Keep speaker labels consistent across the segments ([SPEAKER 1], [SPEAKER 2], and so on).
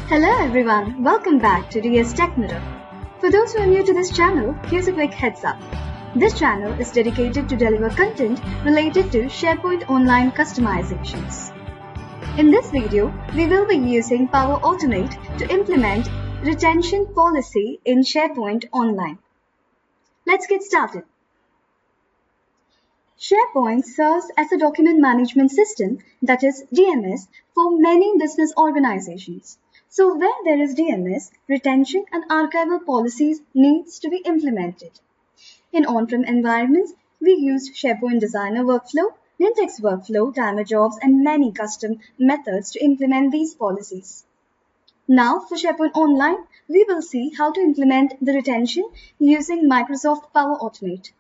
[SPEAKER 1] Hello everyone, welcome back to DS Tech Mirror. For those who are new to this channel, here's a quick heads up. This channel is dedicated to deliver content related to SharePoint Online customizations. In this video, we will be using Power Automate to implement retention policy in SharePoint Online. Let's get started. SharePoint serves as a document management system, that is DMS, for many business organizations. So where there is DMS, retention and archival policies needs to be implemented. In on-prem environments, we used SharePoint Designer workflow, Nintex workflow, timer jobs, and many custom methods to implement these policies. Now for SharePoint Online, we will see how to implement the retention using Microsoft Power Automate.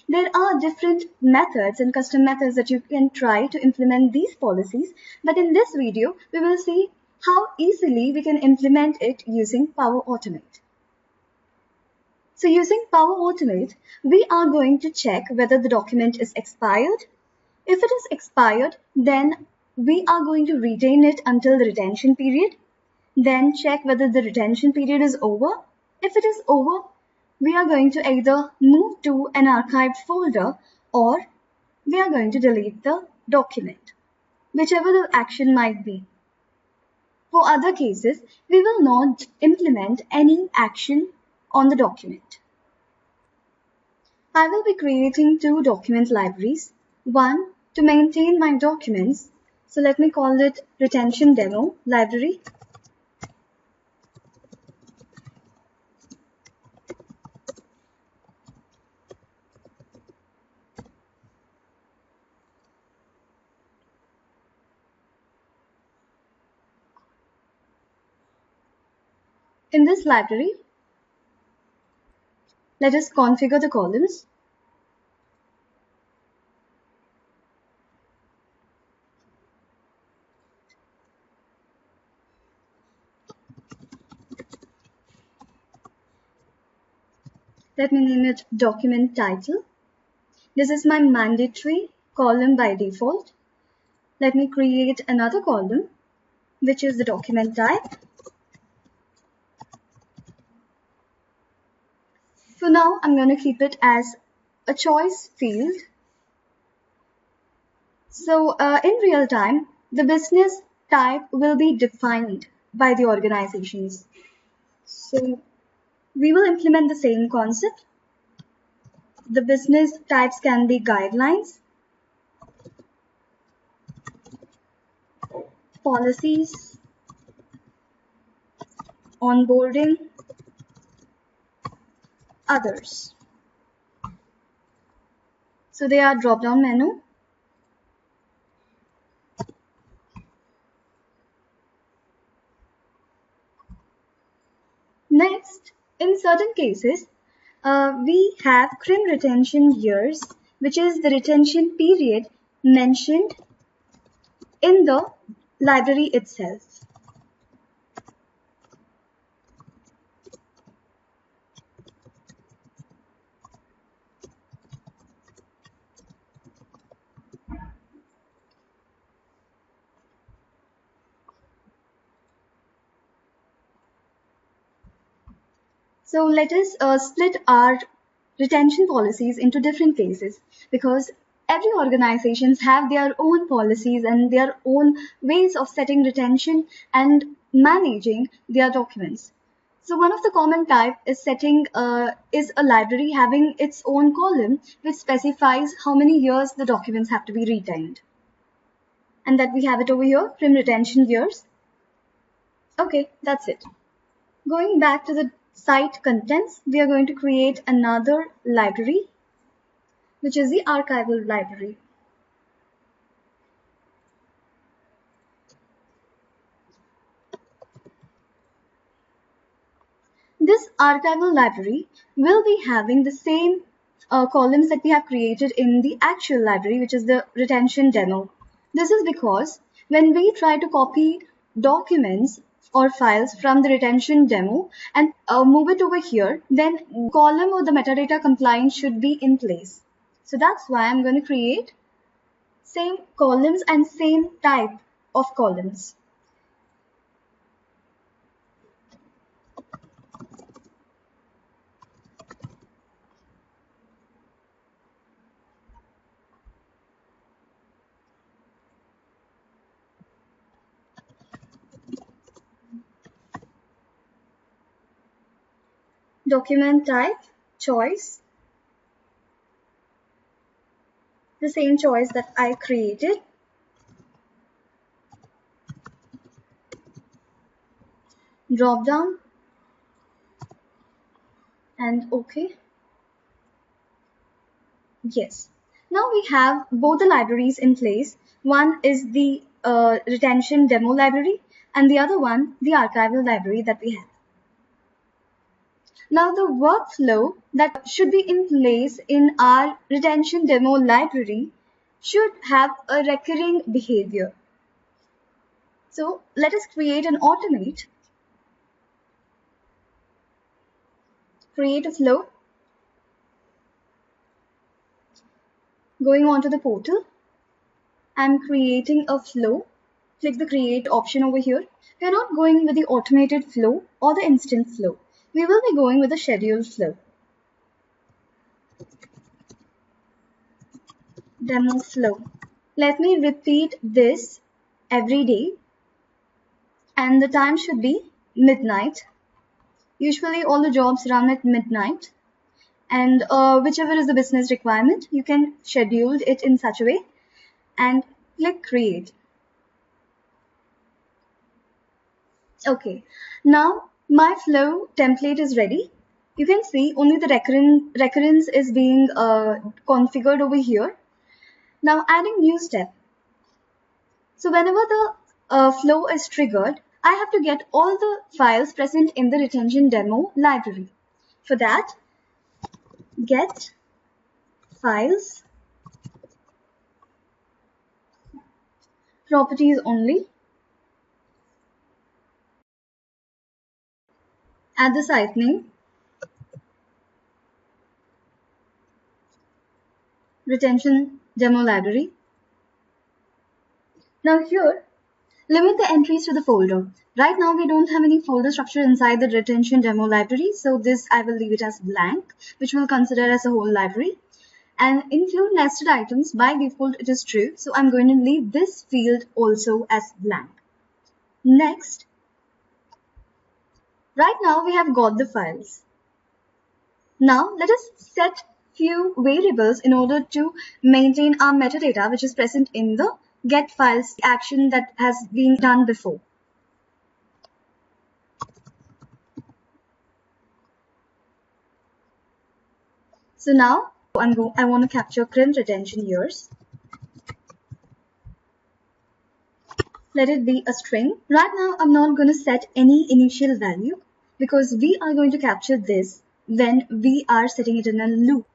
[SPEAKER 1] There are different methods and custom methods that you can try to implement these policies, but in this video, we will see how easily we can implement it using Power Automate. So using Power Automate, we are going to check whether the document is expired. If it is expired, then we are going to retain it until the retention period. Then check whether the retention period is over. If it is over, we are going to either move to an archived folder or we are going to delete the document, whichever the action might be. For other cases, we will not implement any action on the document. I will be creating two document libraries, one to maintain my documents. So let me call it retention demo library. In this library, let us configure the columns. Let me name it document title. This is my mandatory column by default. Let me create another column, which is the document type. For now, I'm going to keep it as a choice field. So in real time, the business type will be defined by the organizations. So we will implement the same concept. The business types can be guidelines, policies, onboarding, others. So they are drop-down menu. Next, in certain cases, we have CRIM retention years, which is the retention period mentioned in the library itself. So let us split our retention policies into different cases, because every organizations have their own policies and their own ways of setting retention and managing their documents. So one of the common type is setting is a library having its own column which specifies how many years the documents have to be retained. And that we have it over here, from retention years. Okay, that's it. Going back to the site contents, we are going to create another library, which is the Archival Library. This Archival Library will be having the same columns that we have created in the actual library, which is the retention demo. This is because when we try to copy documents or files from the retention demo and move it over here, then column or the metadata compliance should be in place. So that's why I'm going to create same columns and same type of columns. document type, choice, the same choice that I created. Drop down and OK. Yes. Now we have both the libraries in place. One is the retention demo library and the other one, the archival library that we have. Now the workflow that should be in place in our retention demo library should have a recurring behavior. So let us create an automate, create a flow, going on to the portal. I'm creating a flow. Click the create option over here. We are not going with the automated flow or the instant flow. We will be going with the scheduled flow. Demo flow. Let me repeat this every day, and the time should be midnight. Usually all the jobs run at midnight, and whichever is the business requirement, you can schedule it in such a way and click create. Okay, now my flow template is ready. You can see only the recurrence is being configured over here. Now adding new step. So whenever the flow is triggered, I have to get all the files present in the retention demo library. For that, get files, properties only, add the site name, retention demo library. Now here, limit the entries to the folder. Right now we don't have any folder structure inside the retention demo library, so this I will leave it as blank, which we'll consider as a whole library. And include nested items, by default it is true, so I'm going to leave this field also as blank. Next, right now we have got the files. Now let us set few variables in order to maintain our metadata which is present in the get files action that has been done before. So now I want to capture CRIM retention years. Let it be a string. Right now I'm not going to set any initial value because we are going to capture this when we are setting it in a loop.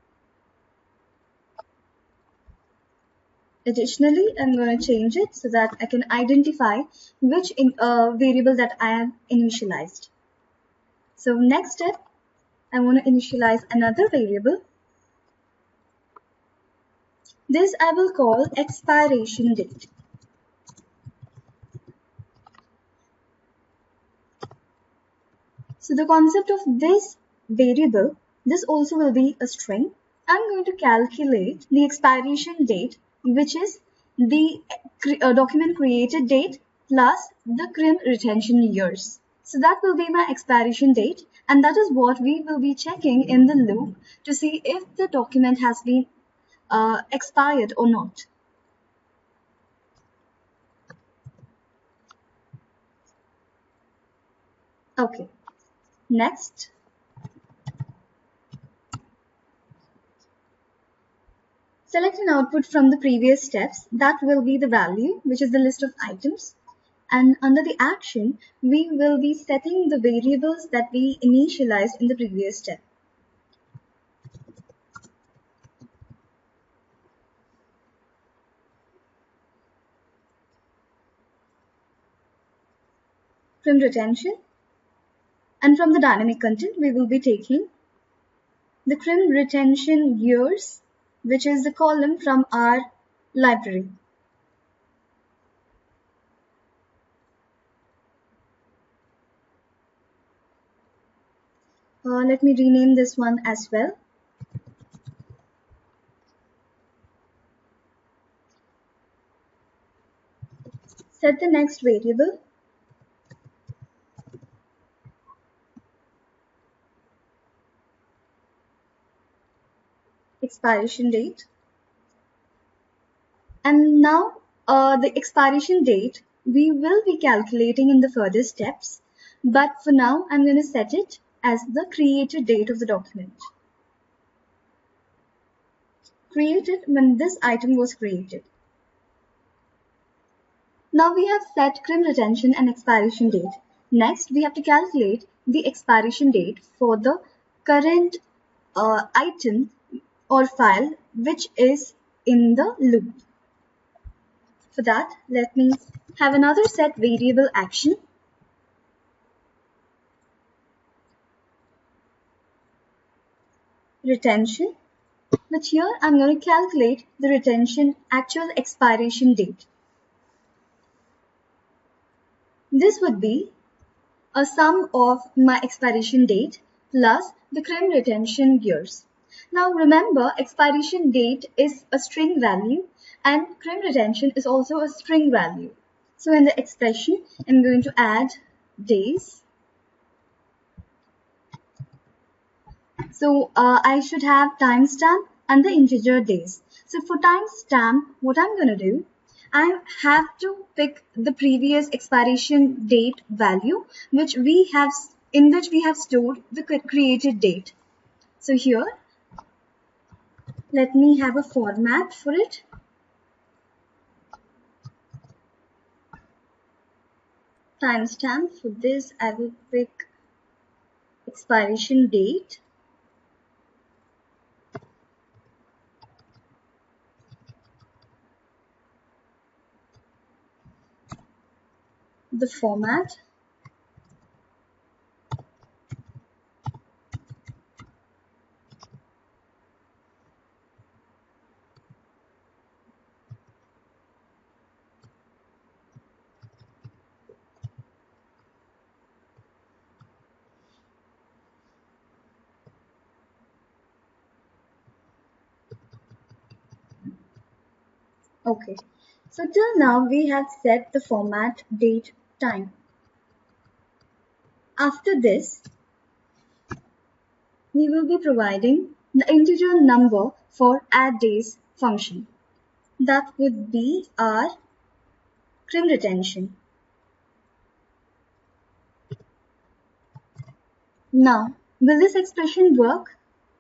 [SPEAKER 1] Additionally, I'm going to change it so that I can identify which variable that I have initialized. So next step, I want to initialize another variable. This I will call expiration date. So the concept of this variable, this also will be a string. I'm going to calculate the expiration date, which is the document created date plus the CRIM retention years. So that will be my expiration date, and that is what we will be checking in the loop to see if the document has been expired or not. Okay, next. Select an output from the previous steps. That will be the value, which is the list of items. And under the action, we will be setting the variables that we initialized in the previous step. From retention, and from the dynamic content, we will be taking the CRIM retention years, which is the column from our library. Let me rename this one as well. Set the next variable. expiration date. And now the expiration date we will be calculating in the further steps, but for now I'm going to set it as the created date of the document. Created when this item was created. Now we have set crim retention and expiration date. Next, we have to calculate the expiration date for the current item or file which is in the loop. For that, let me have another set variable action. Retention. But here I'm going to calculate the retention actual expiration date. This would be a sum of my expiration date plus the crim retention years. Now remember, expiration date is a string value and crim retention is also a string value. So in the expression, I'm going to add days. So I should have timestamp and the integer days. So for timestamp, what I'm going to do, I have to pick the previous expiration date value in which we have stored the created date. So here, let me have a format for it. Timestamp. For this, I will pick expiration date. The format. Okay, so till now we have set the format, date, time. After this, we will be providing the integer number for addDays function. That would be our crim retention. Now, will this expression work?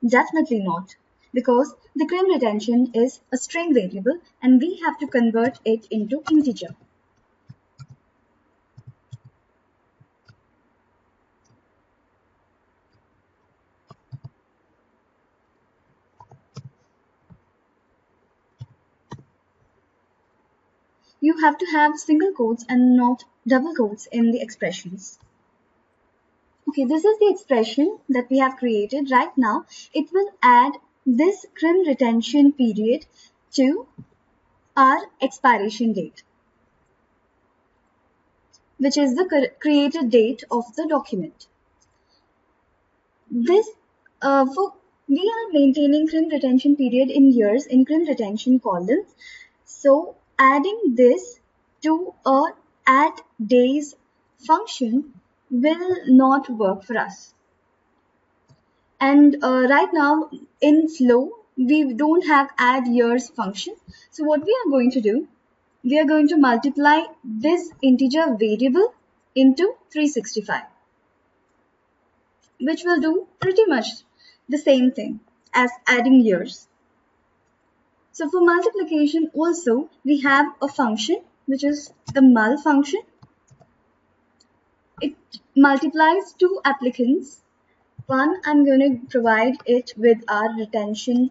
[SPEAKER 1] Definitely not, because the crim retention is a string variable and we have to convert it into integer. You have to have single quotes and not double quotes in the expressions. Okay, this is the expression that we have created right now. It will add this crim retention period to our expiration date, which is the created date of the document. This we are maintaining crim retention period in years in crim retention column. So adding this to a addDays function will not work for us. And right now in flow, we don't have addYears function. So what we are going to do, we are going to multiply this integer variable into 365, which will do pretty much the same thing as adding years. So for multiplication also, we have a function which is the mul function. It multiplies two applicants. One, I'm going to provide it with our retention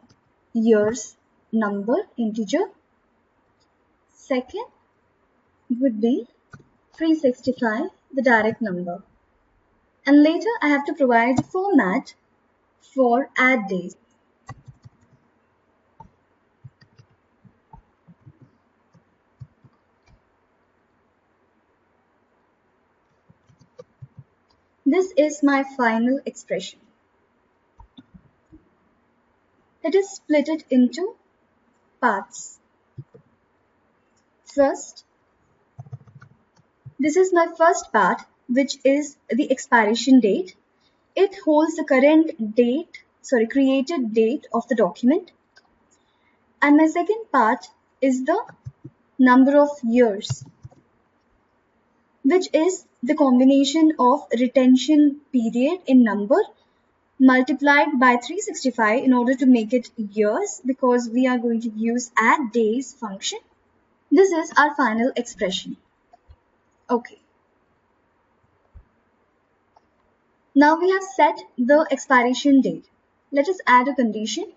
[SPEAKER 1] years number integer. Second would be 365, the direct number. And later I have to provide the format for addDays. This is my final expression. Let us split it into parts. First, this is my first part, which is the expiration date. It holds the current date, created date of the document. And my second part is the number of years, which is the combination of retention period in number multiplied by 365 in order to make it years, because we are going to use add days function. This is our final expression. Okay. Now we have set the expiration date. Let us add a condition.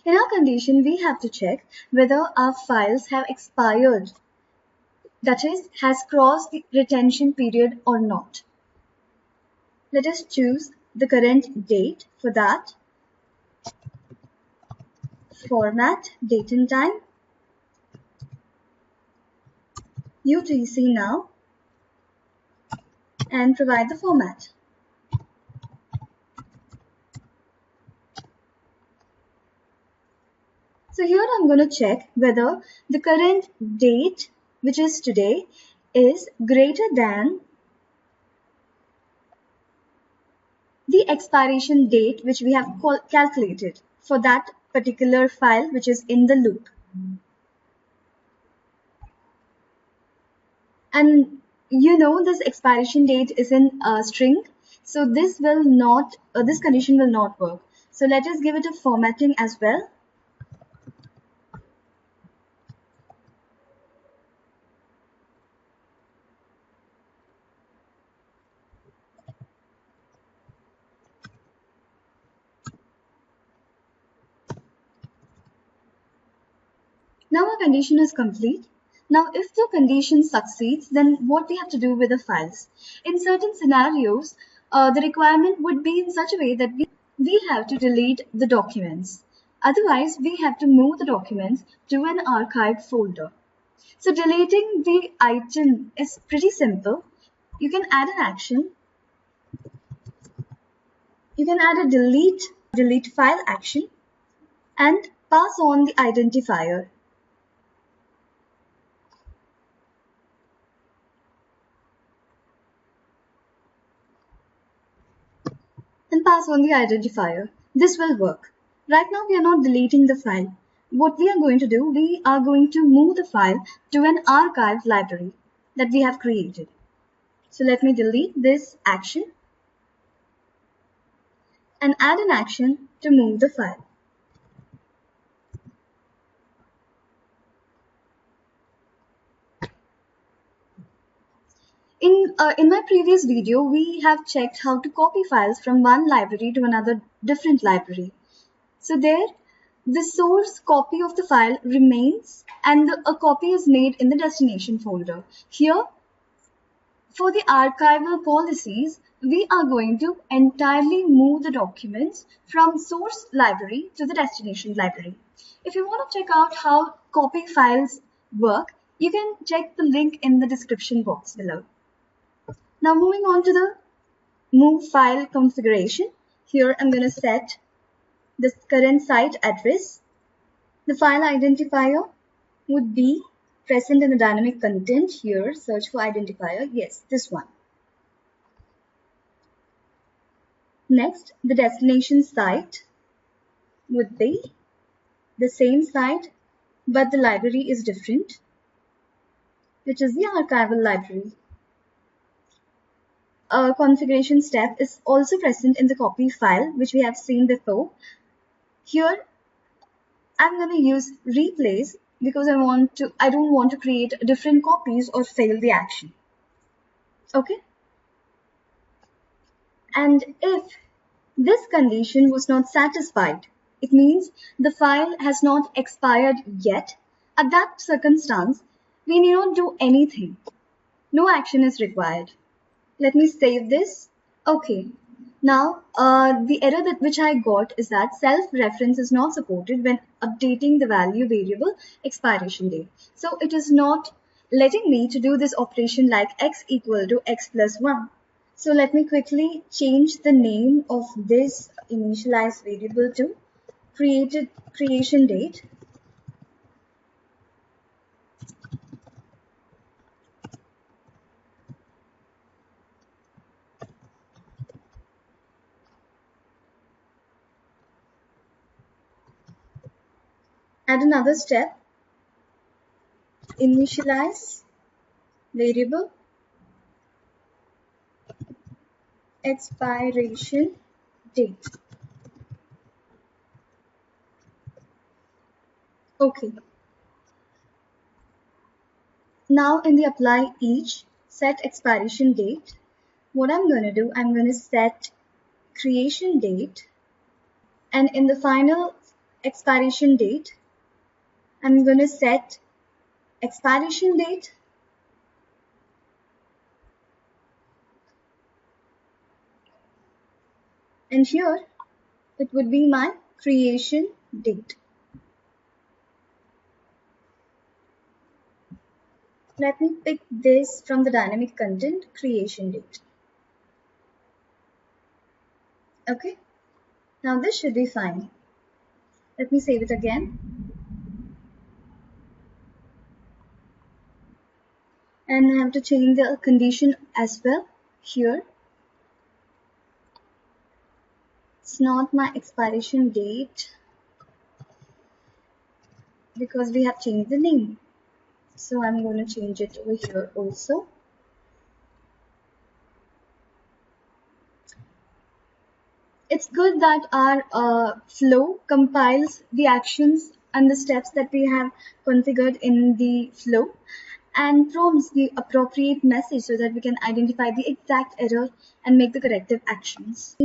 [SPEAKER 1] In our condition, we have to check whether our files have expired, that is, has crossed the retention period or not. Let us choose the current date. For that, format, date and time, UTC now, and provide the format. So here I'm going to check whether the current date, which is today, is greater than the expiration date which we have calculated for that particular file which is in the loop. And you know this expiration date is in a string, so this will not, this condition will not work. So let us give it a formatting as well. Now our condition is complete. Now if the condition succeeds, then what we have to do with the files? In certain scenarios, the requirement would be in such a way that we have to delete the documents. Otherwise, we have to move the documents to an archived folder. So deleting the item is pretty simple. You can add an action. You can add a delete file action and pass on the identifier. And pass on the identifier. This will work. Right now we are not deleting the file. What we are going to do, we are going to move the file to an archive library that we have created. So let me delete this action and add an action to move the file. In my previous video, we have checked how to copy files from one library to another different library. So there, the source copy of the file remains and a copy is made in the destination folder. Here, for the archival policies, we are going to entirely move the documents from source library to the destination library. If you want to check out how copy files work, you can check the link in the description box below. Now moving on to the move file configuration. Here I'm going to set the current site address. The file identifier would be present in the dynamic content. Here, search for identifier. Yes, this one. Next, the destination site would be the same site, but the library is different, which is the archival library. A configuration step is also present in the copy file, which we have seen before. Here, I'm going to use replace because I don't want to create different copies or fail the action. Okay. And if this condition was not satisfied, it means the file has not expired yet. At that circumstance, we need not do anything. No action is required. Let me save this. Okay. Now, the error which I got is that self-reference is not supported when updating the value variable expiration date. So it is not letting me to do this operation like x equal to x plus 1. So let me quickly change the name of this initialized variable to creation date. Add another step, initialize variable expiration date. Okay. Now in the apply each, set expiration date, what I'm going to do, I'm going to set creation date, and in the final expiration date, I'm going to set expiration date, and here it would be my creation date. Let me pick this from the dynamic content, creation date. Okay, now this should be fine. Let me save it again. And I have to change the condition as well here. It's not my expiration date because we have changed the name. So I'm going to change it over here also. It's good that our flow compiles the actions and the steps that we have configured in the flow and prompts the appropriate message so that we can identify the exact error and make the corrective actions.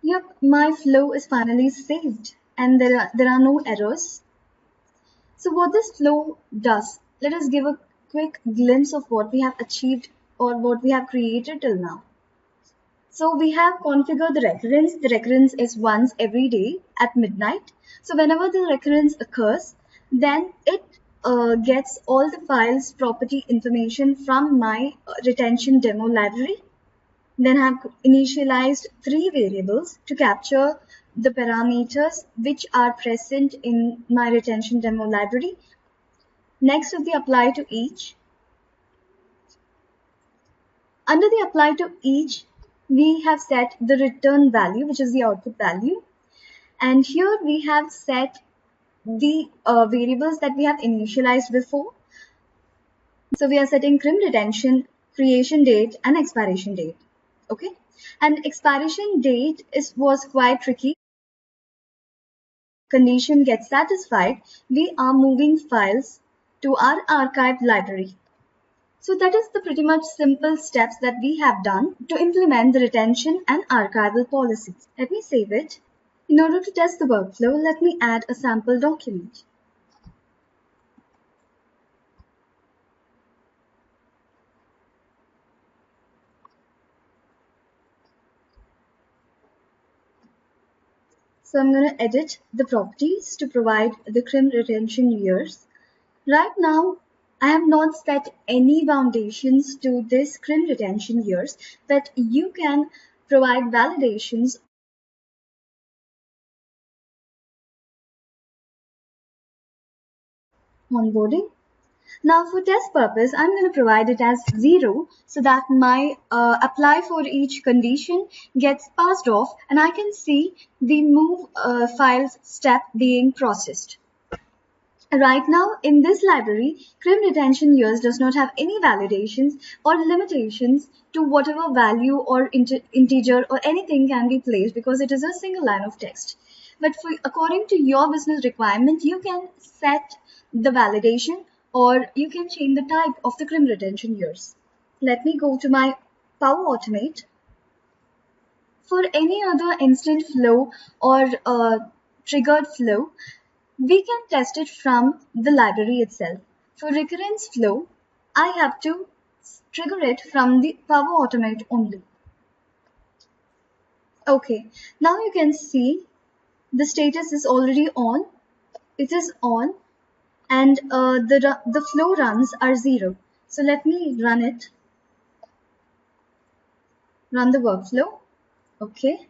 [SPEAKER 1] Yep, my flow is finally saved and there are no errors. So what this flow does, let us give a quick glimpse of what we have achieved or what we have created till now. So we have configured the recurrence. The recurrence is once every day at midnight. So whenever the recurrence occurs, then it gets all the files property information from my retention demo library. Then I have initialized 3 variables to capture the parameters which are present in my retention demo library. Next to the apply to each. Under the apply to each, we have set the return value, which is the output value. And here we have set the variables that we have initialized before. So we are setting crim retention, creation date, and expiration date. Okay. And expiration date was quite tricky. Condition gets satisfied, we are moving files to our archive library. So that is the pretty much simple steps that we have done to implement the retention and archival policies. Let me save it. In order to test the workflow, let me add a sample document. So I'm going to edit the properties to provide the crim retention years. Right now, I have not set any foundations to this crim retention years, but you can provide validations onboarding. Now for test purpose, I'm going to provide it as 0 so that my apply for each condition gets passed off and I can see the move files step being processed. Right now, in this library, crim retention years does not have any validations or limitations to whatever value or integer or anything can be placed because it is a single line of text. But according to your business requirement, you can set the validation or you can change the type of the crim retention years. Let me go to my Power Automate. For any other instant flow or triggered flow, we can test it from the library itself. For recurrence flow, I have to trigger it from the Power Automate only. Okay, now you can see the status is already on. It is on and the flow runs are 0. So let me run it. Run the workflow. Okay.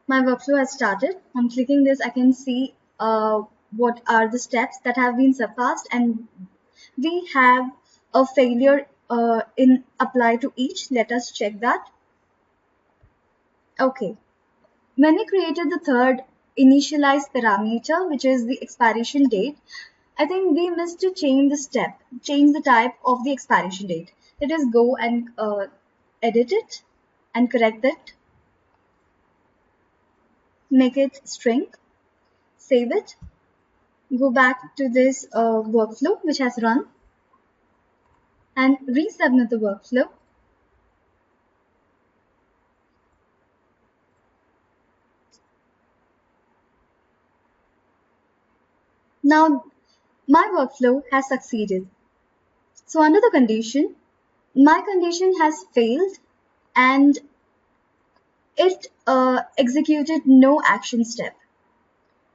[SPEAKER 1] My workflow has started. I'm clicking this. I can see what are the steps that have been surpassed and we have a failure in apply to each. Let us check that. Okay, when we created the third initialized parameter, which is the expiration date, I think we missed to change the type of the expiration date. Let us go and edit it and correct it, make it string, save it, go back to this workflow which has run and resubmit the workflow. Now my workflow has succeeded. So under the condition, my condition has failed and it executed no action step.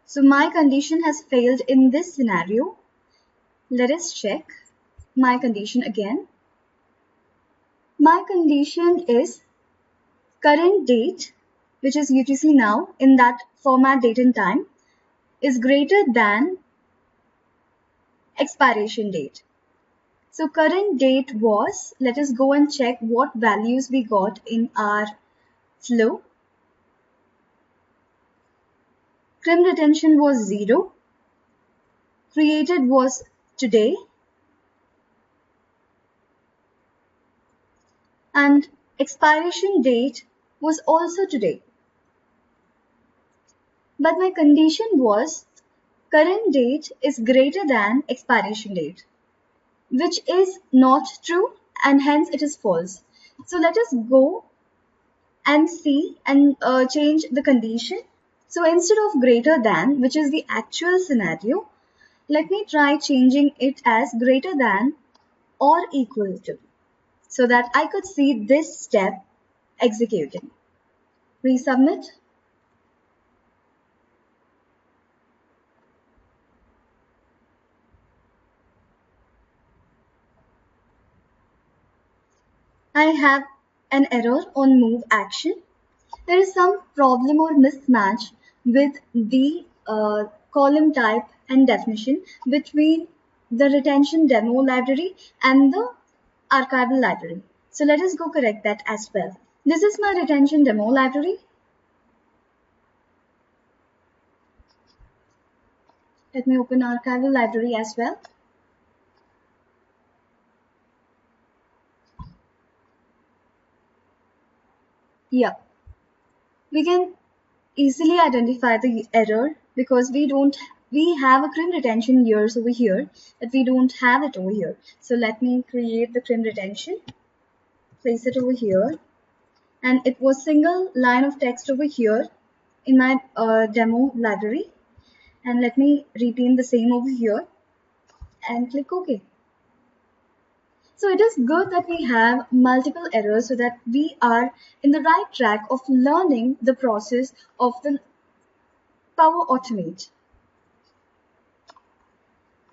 [SPEAKER 1] So my condition has failed in this scenario. Let us check my condition again. My condition is current date, which is UTC now in that format date and time, is greater than expiration date. So current date was, let us go and check what values we got in our flow. Crim retention was 0. Created was today. And expiration date was also today. But my condition was current date is greater than expiration date, which is not true and hence it is false. So let us go and see and change the condition. So instead of greater than, which is the actual scenario, let me try changing it as greater than or equal to, so that I could see this step executing. Resubmit. I have an error on move action. There is some problem or mismatch with the column type and definition between the retention demo library and the archival library. So let us go correct that as well. This is my retention demo library. Let me open archival library as well. Yeah, we can easily identify the error because we have a crim retention years over here, but we don't have it over here. So let me create the crim retention, place it over here, and it was single line of text over here in my demo library. And let me retain the same over here and click OK. So it is good that we have multiple errors so that we are in the right track of learning the process of the Power Automate.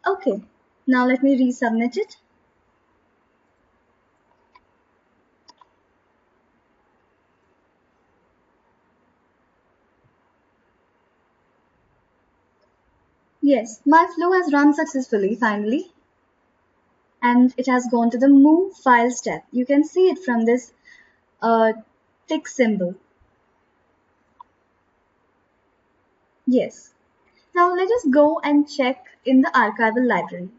[SPEAKER 1] Okay, now let me resubmit it. Yes, my flow has run successfully finally. And it has gone to the move file step. You can see it from this tick symbol. Yes. Now let us go and check in the archival library.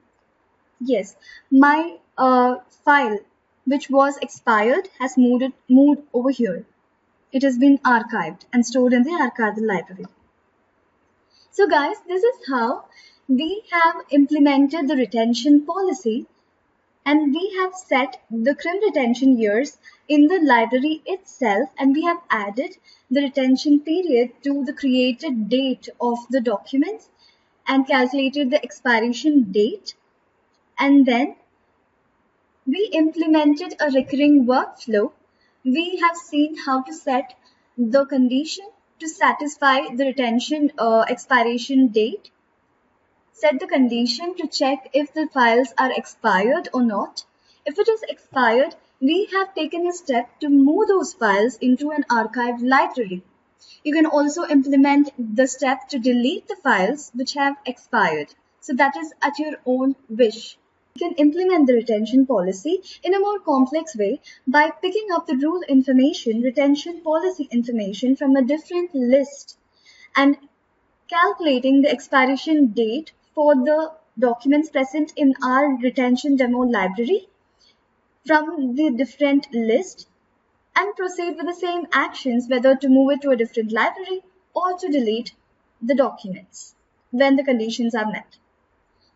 [SPEAKER 1] Yes, my file which was expired has moved over here. It has been archived and stored in the archival library. So guys, this is how we have implemented the retention policy. And we have set the crim retention years in the library itself, and we have added the retention period to the created date of the documents and calculated the expiration date. And then we implemented a recurring workflow. We have seen how to set the condition to satisfy the retention expiration date, set the condition to check if the files are expired or not. If it is expired, we have taken a step to move those files into an archived library. You can also implement the step to delete the files which have expired. So that is at your own wish. can implement the retention policy in a more complex way by picking up the rule information, retention policy information from a different list and calculating the expiration date for the documents present in our retention demo library from the different list and proceed with the same actions, whether to move it to a different library or to delete the documents when the conditions are met.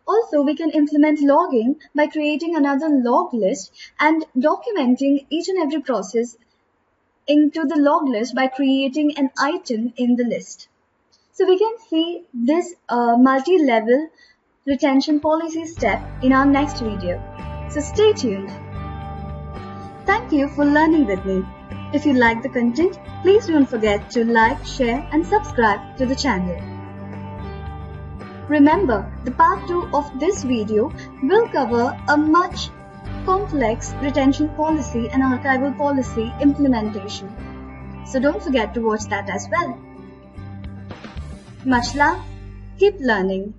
[SPEAKER 1] Also, we can implement logging by creating another log list and documenting each and every process into the log list by creating an item in the list. So we can see this multi-level retention policy step in our next video. So stay tuned. Thank you for learning with me. If you like the content, please don't forget to like, share and subscribe to the channel. Remember, the part 2 of this video will cover a much complex retention policy and archival policy implementation. So don't forget to watch that as well. Much love, keep learning.